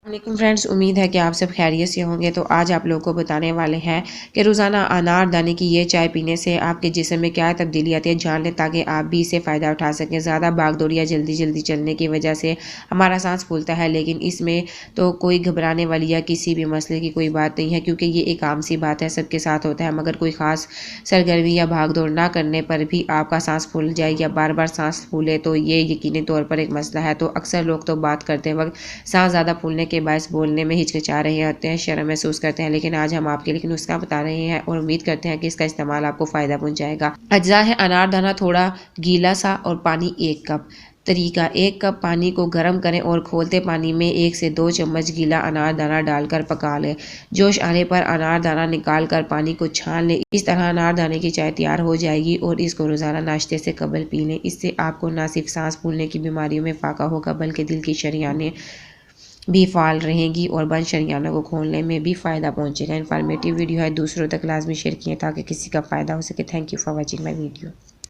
लेकिन फ्रेंड्स, उम्मीद है कि आप सब खैरियत से होंगे। तो आज आप लोगों को बताने वाले हैं कि रोज़ाना अनारदाने की ये चाय पीने से आपके जिस्म में क्या तब्दीली आती है, जान लें ताकि आप भी इससे फ़ायदा उठा सकें। ज़्यादा भागदौड़ या जल्दी जल्दी चलने की वजह से हमारा सांस फूलता है, लेकिन इसमें तो कोई घबराने वाली या किसी भी मसले की कोई बात नहीं है, क्योंकि ये एक आम सी बात है, सबके साथ होता है। मगर कोई ख़ास सरगर्मी या भागदौड़ ना करने पर भी आपका सांस फूल जाए या बार बार सांस फूले तो ये यकीनी तौर पर एक मसला है। तो अक्सर लोग तो बात करते वक्त सांस ज़्यादा फूलने के बायस बोलने में हिचकिचा रहे होते हैं, शर्म महसूस करते हैं, लेकिन आज हम आपके लिए नुस्खा बता रहे हैं और उम्मीद करते हैं कि इसका इस्तेमाल आपको फ़ायदा पहुंचाएगा। अज्जा है अनारदाना थोड़ा गीला सा और पानी 1 कप। तरीका: 1 कप पानी को गर्म करें और खौलते पानी में 1 से 2 चम्मच गीला अनारदाना डालकर पका लें। जोश आने पर अनारदाना निकाल कर पानी को छान लें। इस तरह अनारदाने की चाय तैयार हो जाएगी और इसको रोज़ाना नाश्ते से कबल पी लें। इससे आपको न सिर्फ सांस फूलने की बीमारियों में फ़ाका होगा, बल्कि दिल की शरियानें भी फाल रहेंगी और बंद शरियानों को खोलने में भी फ़ायदा पहुंचेगा। इन्फॉर्मेटिव वीडियो है, दूसरों तक लाजमी शेयर किए ताकि किसी का फ़ायदा हो सके। Thank you for watching my video.